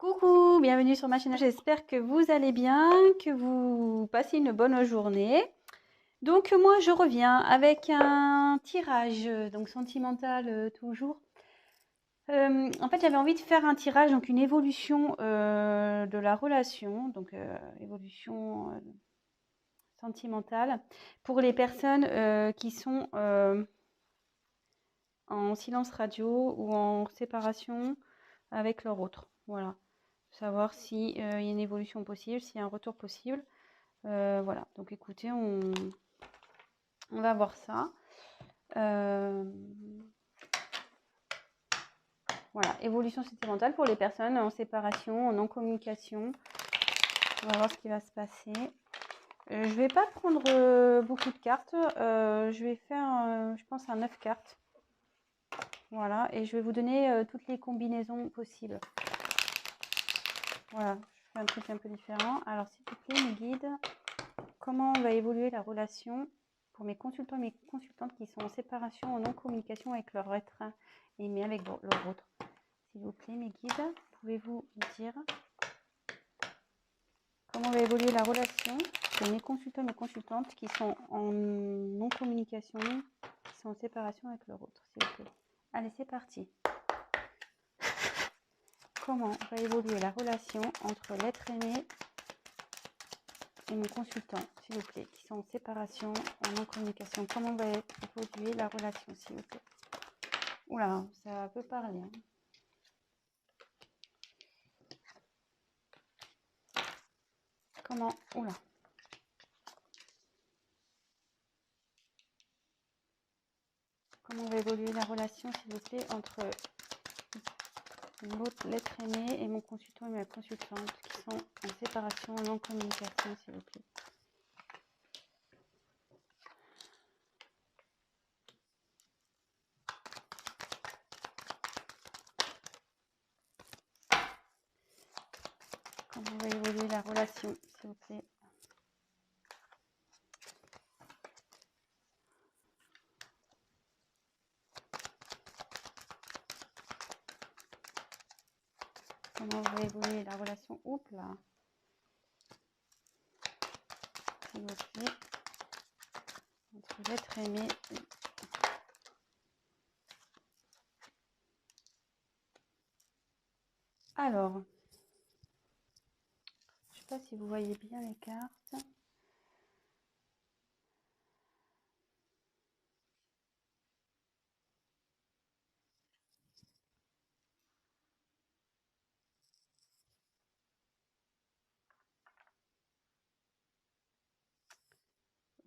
Coucou, bienvenue sur ma chaîne. J'espère que vous allez bien, que vous passez une bonne journée. Donc moi je reviens avec un tirage donc sentimental toujours. En fait j'avais envie de faire un tirage, donc une évolution de la relation, donc évolution sentimentale pour les personnes qui sont en silence radio ou en séparation avec leur autre. Voilà. Savoir si il y a une évolution possible, s'il y a un retour possible. Voilà. Donc écoutez, on va voir ça. Voilà, évolution sentimentale pour les personnes en séparation, en non-communication. On va voir ce qui va se passer. Je vais pas prendre beaucoup de cartes. Je vais faire, je pense, un 9 cartes. Voilà, et je vais vous donner toutes les combinaisons possibles. Voilà, je fais un truc un peu différent. Alors, s'il vous plaît, mes guides, comment va évoluer la relation pour mes consultants et mes consultantes qui sont en séparation, en non-communication avec leur être aimé, avec leur autre. S'il vous plaît, mes guides, pouvez-vous me dire comment va évoluer la relation de mes consultants et mes consultantes qui sont en non-communication, qui sont en séparation avec leur autre, s'il vous plaît. Allez, c'est parti. Comment va évoluer la relation entre l'être aimé et mon consultant, s'il vous plaît, qui sont en séparation, en non-communication. Comment va évoluer la relation, s'il vous plaît? Oula, ça peut parler. Hein. Comment? Oula. Comment va évoluer la relation, s'il vous plaît, entre l'être aimé et mon consultant et ma consultante qui sont en séparation, en non-communication, s'il vous plaît? Comment va évoluer la relation, s'il vous plaît? Comment va évoluer la relation? Oups là. S'il vous plaît. Entre l'être aimé et... Alors, je ne sais pas si vous voyez bien les cartes.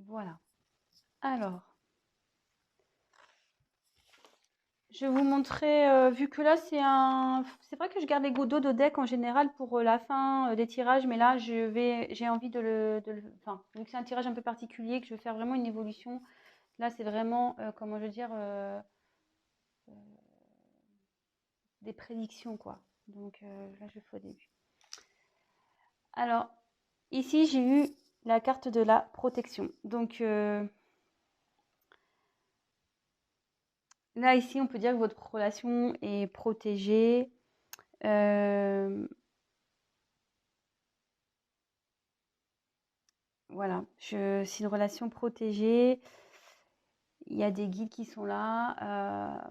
Voilà. Alors, je vais vous montrer, vu que là c'est vrai que je garde les gouttes d'eau de deck en général pour la fin des tirages, mais là j'ai envie enfin, vu que c'est un tirage un peu particulier, que je vais faire vraiment une évolution. Là, c'est vraiment, comment je veux dire, des prédictions, quoi. Donc là, je fais au début. Alors, ici, j'ai eu la carte de la protection. Donc là, ici, on peut dire que votre relation est protégée. Voilà, c'est une relation protégée. Il y a des guides qui sont là.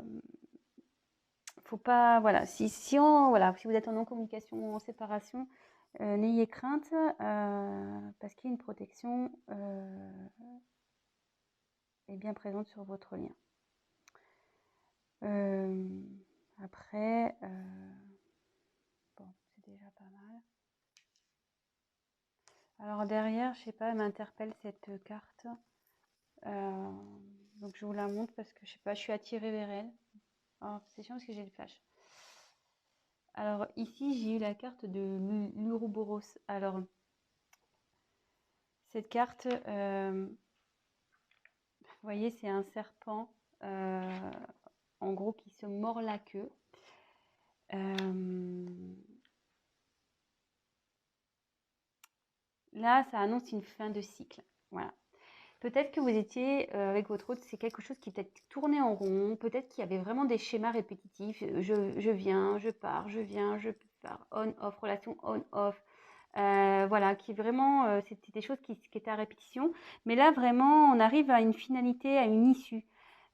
Faut pas, voilà, voilà, si vous êtes en non-communication ou en séparation, n'ayez crainte parce qu'il y a une protection est bien présente sur votre lien. Après, bon, c'est déjà pas mal. Alors derrière, je sais pas, elle m'interpelle cette carte. Donc je vous la montre parce que je sais pas, je suis attirée vers elle. Oh, c'est chiant parce que j'ai le flash. Alors ici, j'ai eu la carte de l'Ouroboros. Alors, cette carte, vous voyez, c'est un serpent, en gros, qui se mord la queue. Là, ça annonce une fin de cycle. Voilà. peut-être que vous étiez avec votre hôte, c'est quelque chose qui peut-être tournait en rond, peut-être qu'il y avait vraiment des schémas répétitifs. Je viens, je pars, je viens, je pars, on-off, relation on-off. Voilà, qui vraiment, c'était des choses qui étaient à répétition. Mais là, vraiment, on arrive à une finalité, à une issue,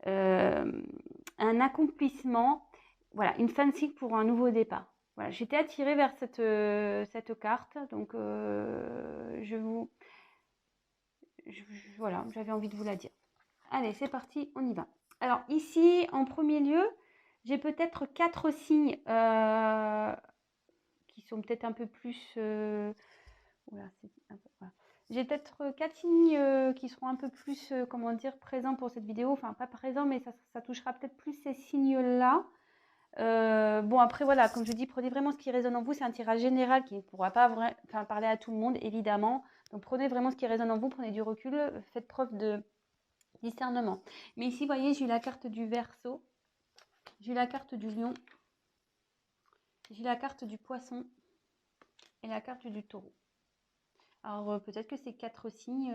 un accomplissement, voilà, une fin de cycle pour un nouveau départ. Voilà, j'étais attirée vers cette carte, donc voilà, j'avais envie de vous la dire. Allez, c'est parti, on y va. Alors ici, en premier lieu, j'ai peut-être 4 signes qui sont peut-être un peu plus... voilà. J'ai peut-être 4 signes qui seront un peu plus, comment dire, présents pour cette vidéo. Enfin, pas présents, mais ça touchera peut-être plus ces signes-là. Bon, après, voilà, comme je dis, prenez vraiment ce qui résonne en vous. C'est un tirage général qui ne pourra pas parler à tout le monde, évidemment. Donc, prenez vraiment ce qui résonne en vous, prenez du recul, faites preuve de discernement. Mais ici, vous voyez, j'ai eu la carte du Verseau, j'ai eu la carte du Lion, j'ai la carte du Poisson et la carte du Taureau. Alors, peut-être que ces 4 signes,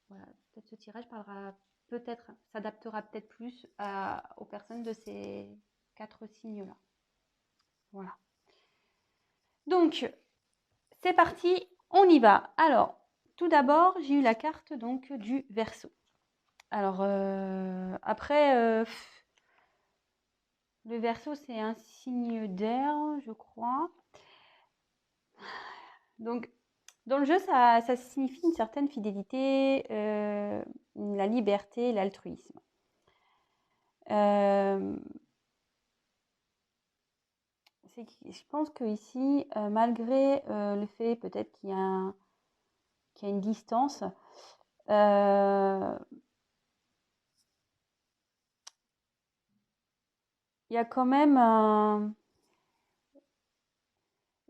voilà, peut-être ce tirage parlera, peut-être, s'adaptera peut-être plus aux personnes de ces 4 signes-là. Voilà. Donc, c'est parti, on y va. Alors, tout d'abord, j'ai eu la carte donc du Verseau. Alors, après, le Verseau, c'est un signe d'air, je crois. Donc, dans le jeu, ça signifie une certaine fidélité, la liberté, l'altruisme. Je pense que ici, malgré le fait peut-être qu'il y a une distance, il y a quand même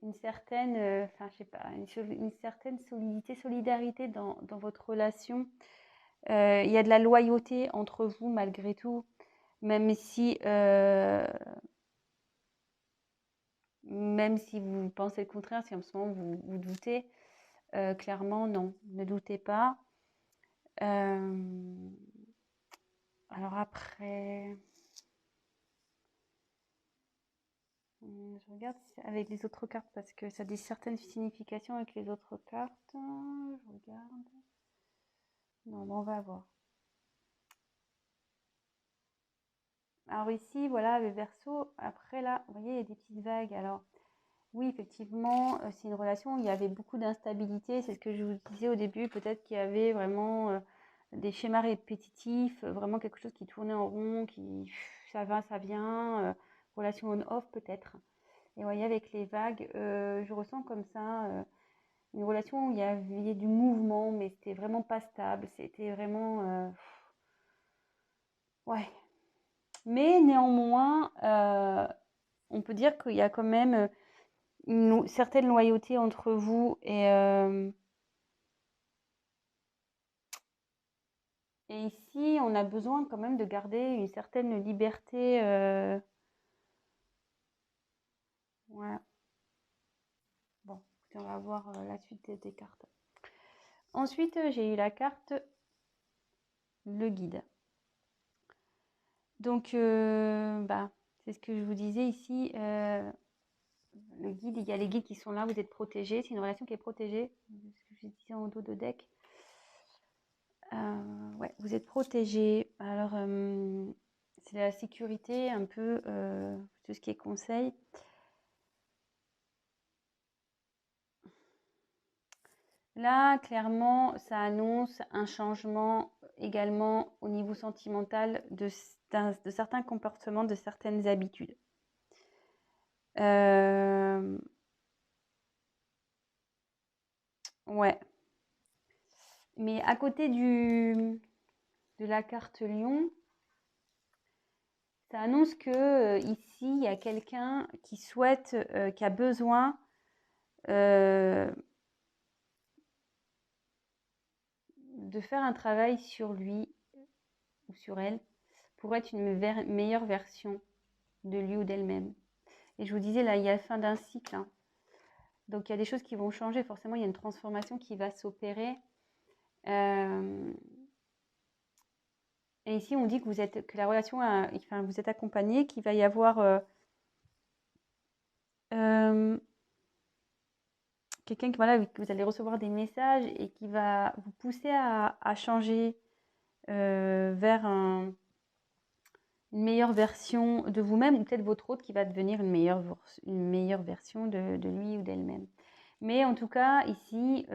une certaine, enfin, je sais pas, une certaine solidité, solidarité dans votre relation. Il y a de la loyauté entre vous malgré tout, même si vous pensez le contraire, si en ce moment vous doutez, clairement non, ne doutez pas. Alors après, je regarde avec les autres cartes parce que ça a des certaines significations avec les autres cartes. Je regarde. Non, on va voir. Alors ici, voilà, le Verseau. Après là, vous voyez, il y a des petites vagues. Alors oui, effectivement, c'est une relation où il y avait beaucoup d'instabilité. C'est ce que je vous disais au début. Peut-être qu'il y avait vraiment des schémas répétitifs, vraiment quelque chose qui tournait en rond, ça va, ça vient. Relation on-off peut-être. Et vous voyez, avec les vagues, je ressens comme ça une relation où il y avait du mouvement, mais c'était vraiment pas stable. C'était vraiment... ouais. Mais néanmoins, on peut dire qu'il y a quand même une certaine loyauté entre vous et ici, on a besoin quand même de garder une certaine liberté. Voilà. Bon, on va voir la suite des cartes. Ensuite, j'ai eu la carte le guide. Donc, c'est ce que je vous disais ici. Le guide, il y a les guides qui sont là, vous êtes protégés. C'est une relation qui est protégée. Ce que je disais en dos de deck. Ouais, vous êtes protégés. Alors, c'est la sécurité, un peu tout ce qui est conseil. Là, clairement, ça annonce un changement également au niveau sentimental de certains comportements, de certaines habitudes. Ouais. Mais à côté de la carte Lion, ça annonce que ici, il y a quelqu'un qui souhaite, qui a besoin de faire un travail sur lui ou sur elle pour être une meilleure version de lui ou d'elle-même. Et je vous disais, là, il y a la fin d'un cycle. Hein. Donc, il y a des choses qui vont changer. Forcément, il y a une transformation qui va s'opérer. Euh, et ici, on dit que la relation, enfin, vous êtes accompagné, qu'il va y avoir quelqu'un qui, voilà, que vous allez recevoir des messages et qui va vous pousser à changer vers une meilleure version de vous-même, ou peut-être votre autre qui va devenir une meilleure version de lui ou d'elle-même. Mais en tout cas, ici,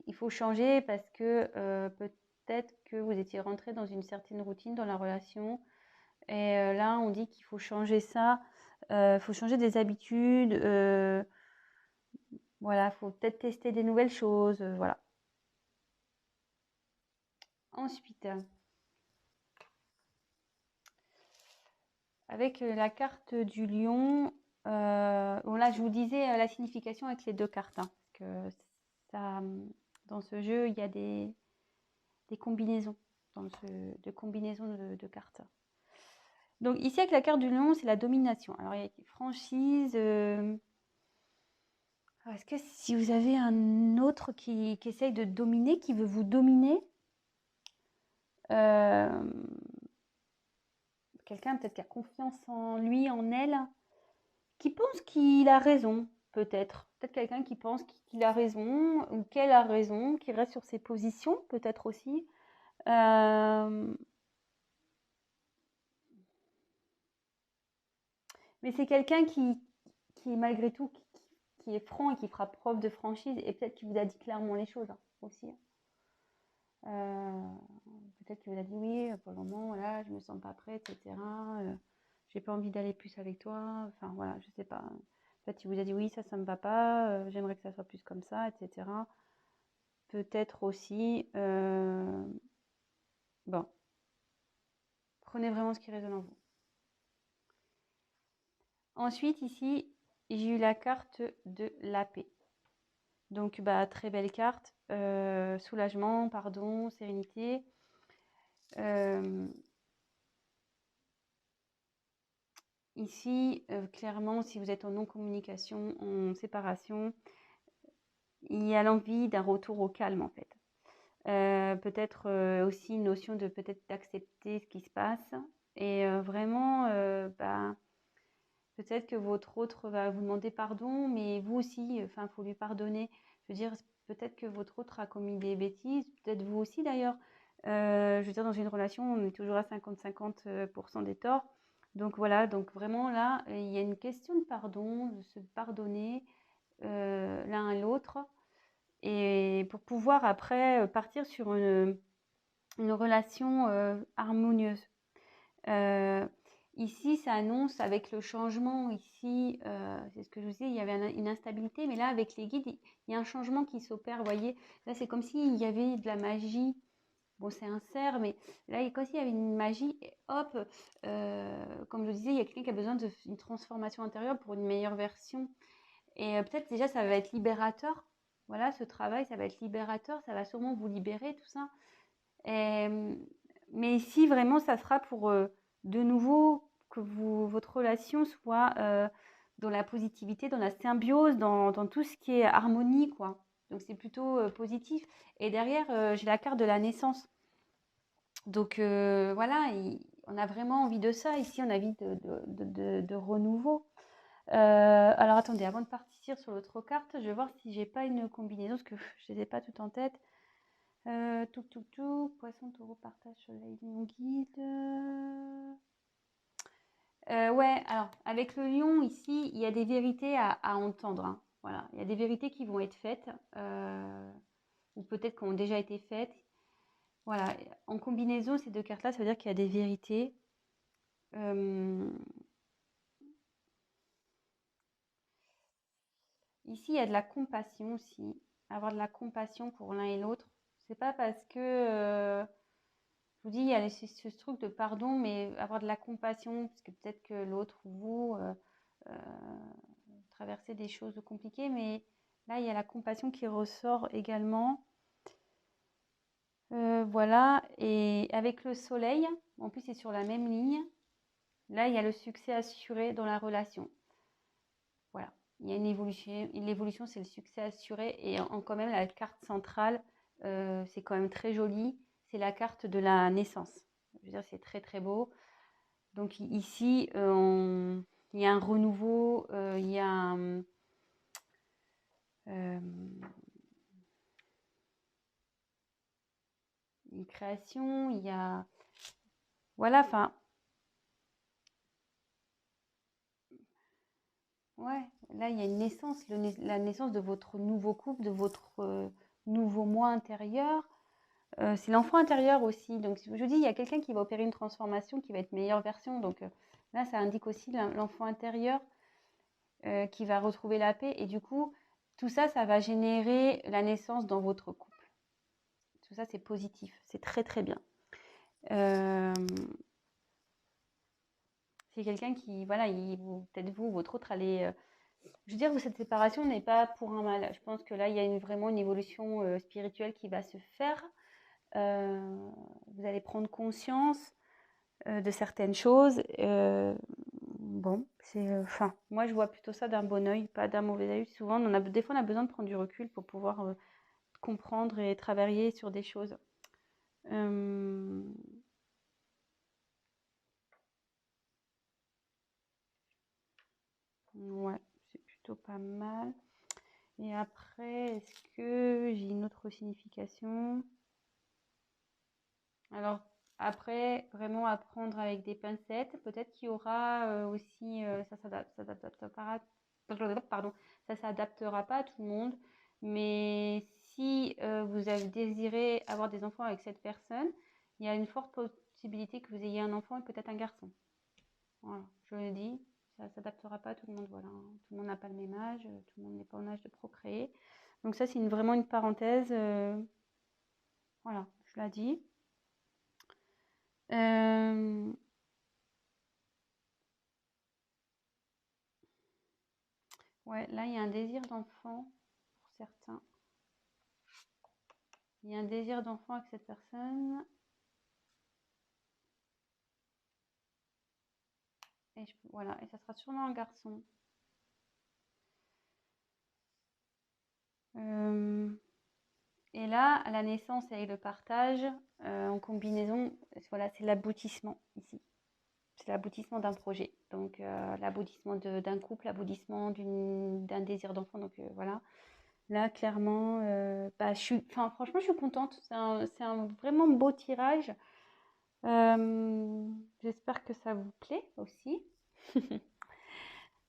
il faut changer parce que peut-être que vous étiez rentré dans une certaine routine dans la relation. Et là, on dit qu'il faut changer ça. Il faut changer des habitudes. Voilà, il faut peut-être tester des nouvelles choses. Voilà. Ensuite, avec la carte du lion, bon là, je vous disais la signification avec les deux cartes. Hein, parce que ça, dans ce jeu, il y a des combinaisons, de combinaisons de cartes. Donc ici, avec la carte du lion, c'est la domination. Alors, il y a franchise. Est-ce que si vous avez un autre qui essaye de dominer, qui veut vous dominer, quelqu'un peut-être qui a confiance en lui, en elle, qui pense qu'il a raison, peut-être. Peut-être quelqu'un qui pense qu'il a raison ou qu'elle a raison, qui reste sur ses positions, peut-être aussi. Mais c'est quelqu'un qui malgré tout, qui est franc et qui fera preuve de franchise et peut-être qui vous a dit clairement les choses hein, aussi. Peut-être qu'il vous a dit oui, pour le moment, voilà, je me sens pas prête, etc. J'ai pas envie d'aller plus avec toi. Enfin voilà, je sais pas. Peut-être qu'il vous a dit oui, ça me va pas, j'aimerais que ça soit plus comme ça, etc. Peut-être aussi, bon, prenez vraiment ce qui résonne en vous. Ensuite, ici, j'ai eu la carte de la paix. Donc, bah, très belle carte. Soulagement, pardon, sérénité. Ici, clairement, si vous êtes en non-communication, en séparation, il y a l'envie d'un retour au calme, en fait. Peut-être aussi une notion de peut-être d'accepter ce qui se passe. Et vraiment, bah, peut-être que votre autre va vous demander pardon, mais vous aussi, enfin, il faut lui pardonner. Je veux dire, peut-être que votre autre a commis des bêtises, peut-être vous aussi d'ailleurs. Je veux dire, dans une relation, on est toujours à 50-50% des torts. Donc voilà, donc vraiment là, il y a une question de pardon, de se pardonner l'un à l'autre. Et pour pouvoir après partir sur une relation harmonieuse. Ici, ça annonce avec le changement, ici, c'est ce que je vous disais, il y avait une instabilité, mais là, avec les guides, il y a un changement qui s'opère, vous voyez. Là, c'est comme s'il y avait de la magie. Bon, c'est un cerf, mais là, comme s'il y avait une magie, et hop, comme je vous disais, il y a quelqu'un qui a besoin d'une transformation intérieure pour une meilleure version. Et peut-être déjà, ça va être libérateur. Voilà, ce travail, ça va être libérateur, ça va sûrement vous libérer, tout ça. Et, mais ici, vraiment, ça sera pour de nouveau que votre relation soit dans la positivité, dans la symbiose, dans tout ce qui est harmonie, quoi. Donc, c'est plutôt positif. Et derrière, j'ai la carte de la naissance. Donc, voilà, on a vraiment envie de ça. Ici, on a envie de renouveau. Alors, attendez, avant de partir sur l'autre carte, je vais voir si j'ai pas une combinaison, parce que je ne les ai pas toutes en tête. Poisson, taureau, partage, soleil, lion, guide. Ouais, alors, avec le lion, ici, il y a des vérités à entendre. Hein. Voilà, il y a des vérités qui vont être faites, ou peut-être qui ont déjà été faites. Voilà, en combinaison, ces deux cartes-là, ça veut dire qu'il y a des vérités. Ici, il y a de la compassion aussi. Avoir de la compassion pour l'un et l'autre. C'est pas parce que je vous dis, il y a ce truc de pardon, mais avoir de la compassion, parce que peut-être que l'autre ou vous traversez des choses compliquées, mais là, il y a la compassion qui ressort également. Voilà, et avec le soleil, en plus c'est sur la même ligne, là, il y a le succès assuré dans la relation. Voilà, il y a une évolution, c'est le succès assuré, et quand même la carte centrale, c'est quand même très joli. C'est la carte de la naissance. Je veux dire, c'est très très beau. Donc ici, il y a un renouveau, il y a une création, il y a... Voilà, enfin, ouais, là, il y a une naissance, la naissance de votre nouveau couple, de votre nouveau moi intérieur. C'est l'enfant intérieur aussi. Donc, je vous dis, il y a quelqu'un qui va opérer une transformation qui va être meilleure version. Donc, là, ça indique aussi l'enfant intérieur qui va retrouver la paix. Et du coup, tout ça, ça va générer la naissance dans votre couple. Tout ça, c'est positif. C'est très, très bien. C'est quelqu'un qui, voilà, peut-être vous, votre autre, allez... je veux dire, cette séparation n'est pas pour un mal. Je pense que là, il y a vraiment une évolution spirituelle qui va se faire. Vous allez prendre conscience de certaines choses. Bon, enfin, moi, je vois plutôt ça d'un bon œil, pas d'un mauvais œil. Souvent, des fois, on a besoin de prendre du recul pour pouvoir comprendre et travailler sur des choses. Ouais, c'est plutôt pas mal. Et après, est-ce que j'ai une autre signification? Alors, après, vraiment apprendre avec des pincettes. Peut-être qu'il y aura aussi, pardon, ça s'adaptera pas à tout le monde. Mais si vous avez désiré avoir des enfants avec cette personne, il y a une forte possibilité que vous ayez un enfant et peut-être un garçon. Voilà, je le dis, ça s'adaptera pas à tout le monde. Voilà, tout le monde n'a pas le même âge, tout le monde n'est pas en âge de procréer. Donc ça, c'est vraiment une parenthèse. Voilà, je l'ai dit. Ouais, là, il y a un désir d'enfant pour certains. Il y a un désir d'enfant avec cette personne. Et voilà, et ça sera sûrement un garçon. Et là, à la naissance et le partage, en combinaison, voilà, c'est l'aboutissement ici. C'est l'aboutissement d'un projet. Donc, l'aboutissement d'un couple, l'aboutissement d'un désir d'enfant. Donc, voilà. Là, clairement, franchement, je suis contente. C'est un vraiment beau tirage. J'espère que ça vous plaît aussi.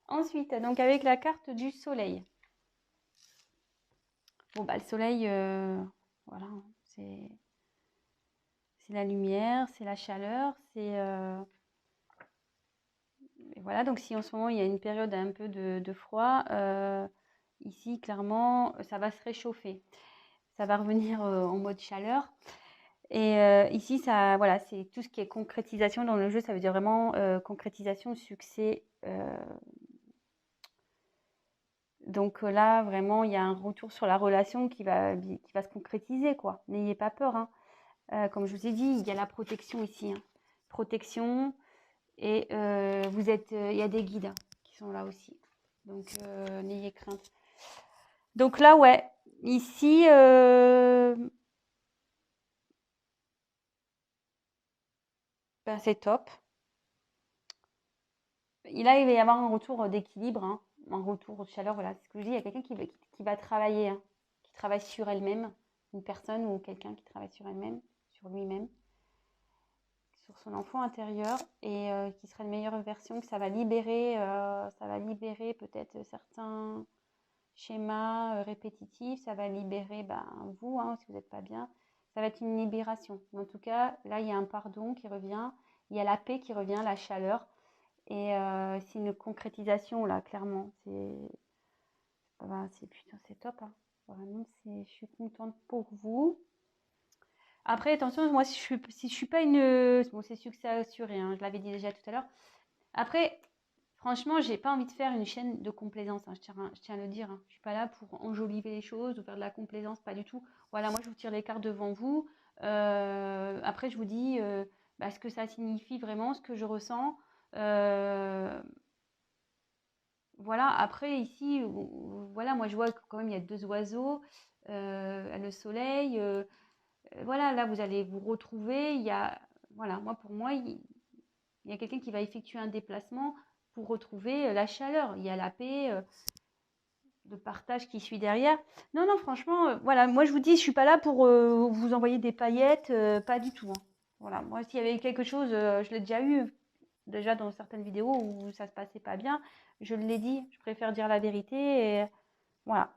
Ensuite, donc avec la carte du soleil. Bon, bah, le soleil, voilà, c'est la lumière, c'est la chaleur, voilà, donc si en ce moment il y a une période un peu de froid, ici, clairement, ça va se réchauffer. Ça va revenir en mode chaleur. Et ici, voilà, c'est tout ce qui est concrétisation dans le jeu. Ça veut dire vraiment concrétisation, succès. Donc là, vraiment, il y a un retour sur la relation qui va se concrétiser, quoi. N'ayez pas peur, hein. Comme je vous ai dit, il y a la protection ici, hein. Protection. Et il y a des guides qui sont là aussi. Donc, n'ayez crainte. Donc là, ouais, ici, c'est top. Là, il va y avoir un retour d'équilibre, hein, un retour de chaleur. Voilà, c'est ce que je dis. Il y a quelqu'un qui va travailler, hein, qui travaille sur elle-même, une personne ou quelqu'un qui travaille sur elle-même, sur lui-même, sur son enfant intérieur, et qui sera une meilleure version, que ça va libérer peut-être certains schémas répétitifs, ça va libérer vous, hein, si vous n'êtes pas bien. Ça va être une libération. Mais en tout cas, là, il y a un pardon qui revient, il y a la paix qui revient, la chaleur. Et c'est une concrétisation, là, clairement. C'est top, hein. Vraiment, je suis contente pour vous. Après, attention, moi, si je suis pas une... Bon, c'est succès assuré, hein, je l'avais dit déjà tout à l'heure. Après, franchement, j'ai pas envie de faire une chaîne de complaisance, hein, je tiens à le dire, hein. Je suis pas là pour enjoliver les choses ou faire de la complaisance, pas du tout. Voilà, moi, je vous tire les cartes devant vous. Après, je vous dis ce que ça signifie vraiment, ce que je ressens. voilà, après ici, voilà, moi je vois que quand même il y a 2 oiseaux, le soleil, voilà, là vous allez vous retrouver. Il y a, voilà, moi pour moi, il y a quelqu'un qui va effectuer un déplacement pour retrouver la chaleur. Il y a la paix, de partage qui suit derrière. Non, non, franchement, voilà, moi je vous dis, je suis pas là pour vous envoyer des paillettes, pas du tout, hein. Voilà, moi s'il y avait quelque chose, je l'ai déjà eu, déjà dans certaines vidéos où ça se passait pas bien, je l'ai dit, je préfère dire la vérité et voilà.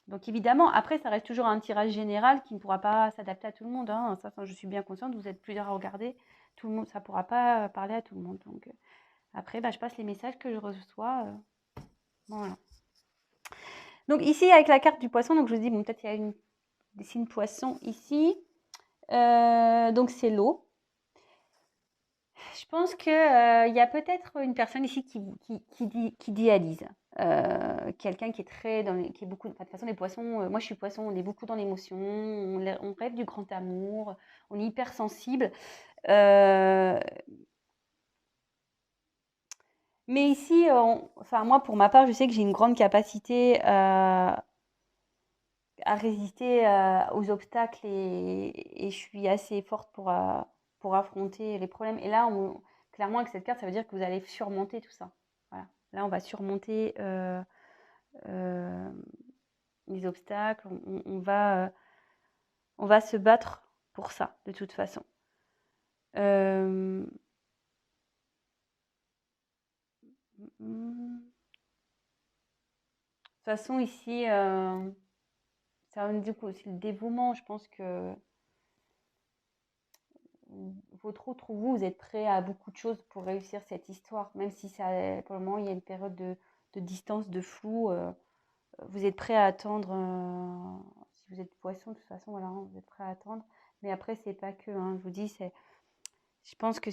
Donc évidemment, après, ça reste toujours un tirage général qui ne pourra pas s'adapter à tout le monde, hein. Ça, je suis bien consciente, vous êtes plusieurs à regarder, tout le monde, ça ne pourra pas parler à tout le monde. Donc après, bah, je passe les messages que je reçois. Voilà. Donc ici, avec la carte du poisson, donc je vous dis, bon, peut-être il y a des signes poissons ici. Donc c'est l'eau. Je pense qu'il y a peut-être une personne ici qui dialyse. Quelqu'un qui est très qui est beaucoup. Enfin, de toute façon, les poissons, moi je suis poisson, on est beaucoup dans l'émotion, on rêve du grand amour, on est hypersensible. Mais ici, enfin moi pour ma part, je sais que j'ai une grande capacité à résister aux obstacles et je suis assez forte pour affronter les problèmes. Et là, clairement, avec cette carte, ça veut dire que vous allez surmonter tout ça. Voilà. Là, on va surmonter euh, les obstacles. On va se battre pour ça, de toute façon. De toute façon, ici, ça indique aussi le dévouement. Je pense que votre autre vous êtes prêt à beaucoup de choses pour réussir cette histoire, même si ça, pour le moment il y a une période de distance, de flou. Vous êtes prêt à attendre. Si vous êtes poisson, de toute façon, voilà, hein, vous êtes prêt à attendre. Mais après, c'est pas que. Hein, je vous dis, je pense que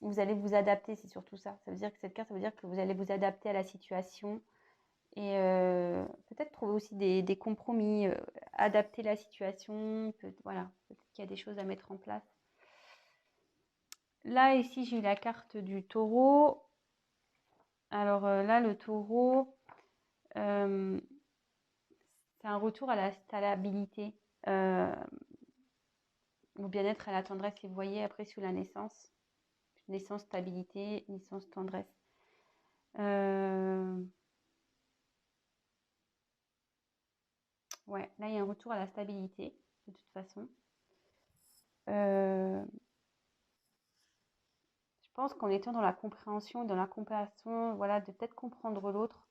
vous allez vous adapter, c'est surtout ça. Ça veut dire que cette carte, ça veut dire que vous allez vous adapter à la situation et peut-être trouver aussi des compromis, adapter la situation. Voilà, peut-être qu'il y a des choses à mettre en place. Là, ici, j'ai eu la carte du taureau. Alors là, le taureau, c'est un retour à la stabilité, au bien-être, à la tendresse. Et vous voyez, après, sous la naissance, naissance, stabilité, naissance, tendresse. Ouais, là, il y a un retour à la stabilité, de toute façon. Je pense qu'en étant dans la compréhension, dans la compassion, voilà, de peut-être comprendre l'autre,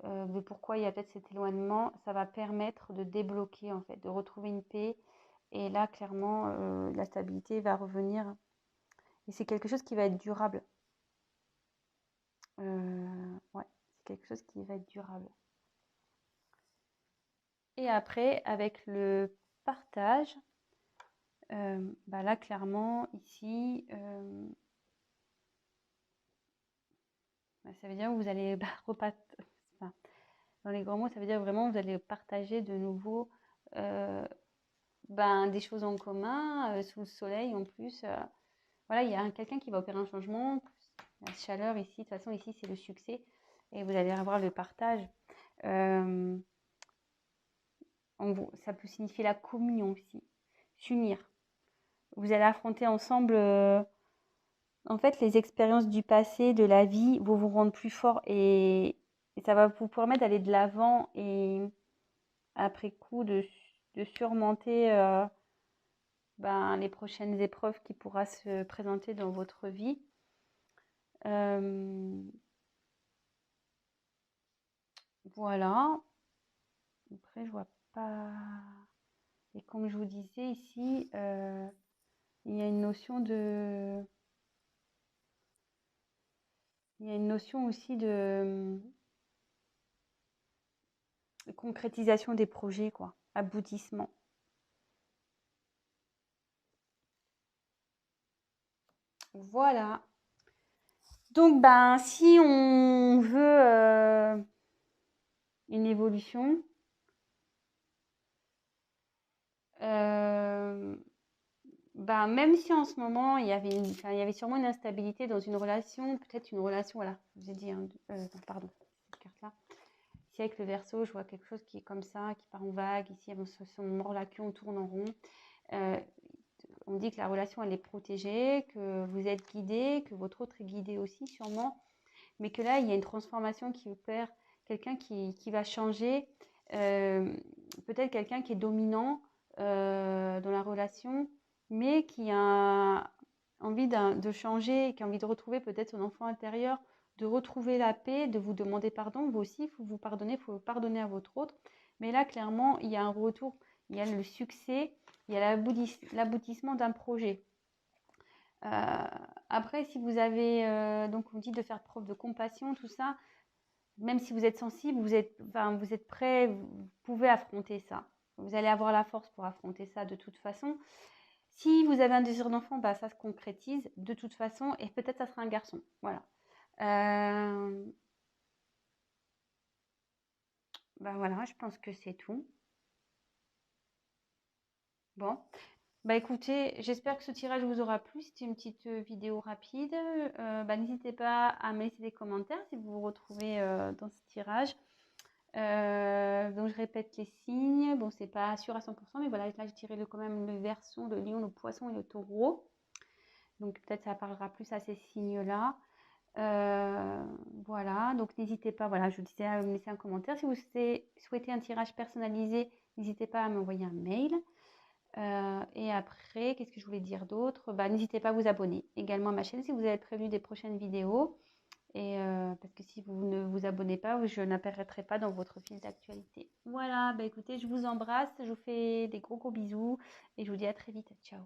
de pourquoi il y a peut-être cet éloignement, ça va permettre de débloquer, en fait, de retrouver une paix. Et là, clairement, la stabilité va revenir. Et c'est quelque chose qui va être durable. Ouais, c'est quelque chose qui va être durable. Et après, avec le partage, bah là, clairement, ici, bah, ça veut dire que vous allez enfin, dans les grands mots, ça veut dire vraiment que vous allez partager de nouveau ben, des choses en commun, sous le soleil en plus. Voilà, il y a quelqu'un qui va opérer un changement. La chaleur ici, de toute façon, ici, c'est le succès. Et vous allez avoir le partage. Ça peut signifier la communion aussi. S'unir. Vous allez affronter ensemble, en fait, les expériences du passé, de la vie, vont vous rendre plus fort et ça va vous permettre d'aller de l'avant et après coup de surmonter ben, les prochaines épreuves qui pourra se présenter dans votre vie. Voilà. Après, je vois pas. Et comme je vous disais ici, il y a une notion de. Il y a une notion aussi de concrétisation des projets, quoi. Aboutissement. Voilà. Donc, ben, si on veut une évolution, ben, même si en ce moment, il y avait sûrement une instabilité dans une relation, peut-être une relation, voilà, je vous ai dit, hein, pardon, cette carte-là. Ici, avec le Verseau, je vois quelque chose qui est comme ça, qui part en vague. Ici, avec son mort-la-queue, on tourne en rond. On dit que la relation, elle est protégée, que vous êtes guidé, que votre autre est guidé aussi, sûrement. Mais que là, il y a une transformation qui opère, quelqu'un qui va changer, peut-être quelqu'un qui est dominant dans la relation, mais qui a envie de changer, qui a envie de retrouver peut-être son enfant intérieur, de retrouver la paix, de vous demander pardon. Vous aussi, il faut vous pardonner, il faut pardonner à votre autre. Mais là, clairement, il y a un retour, il y a le succès, il y a l'aboutissement d'un projet. Après, si vous avez, donc on dit de faire preuve de compassion, tout ça, même si vous êtes sensible, vous êtes prêt, vous pouvez affronter ça. Vous allez avoir la force pour affronter ça de toute façon. Si vous avez un désir d'enfant, bah, ça se concrétise de toute façon et peut-être ça sera un garçon. Voilà. Bah voilà, je pense que c'est tout. Bon. Bah écoutez, j'espère que ce tirage vous aura plu. C'était une petite vidéo rapide. Bah, n'hésitez pas à me laisser des commentaires si vous vous retrouvez dans ce tirage. Donc je répète les signes. Bon, c'est pas sûr à 100%, mais voilà, là j'ai tiré quand même le Verseau, le Lion, le Poisson et le Taureau. Donc peut-être ça parlera plus à ces signes-là. Voilà, donc n'hésitez pas, voilà, je vous disais à me laisser un commentaire. Si vous souhaitez un tirage personnalisé, n'hésitez pas à m'envoyer un mail. Et après, qu'est-ce que je voulais dire d'autre? Bah, n'hésitez pas à vous abonner également à ma chaîne si vous avez prévu des prochaines vidéos. Et parce que si vous ne vous abonnez pas, je n'apparaîtrai pas dans votre fil d'actualité. Voilà, bah écoutez, je vous embrasse, je vous fais des gros bisous et je vous dis à très vite. Ciao.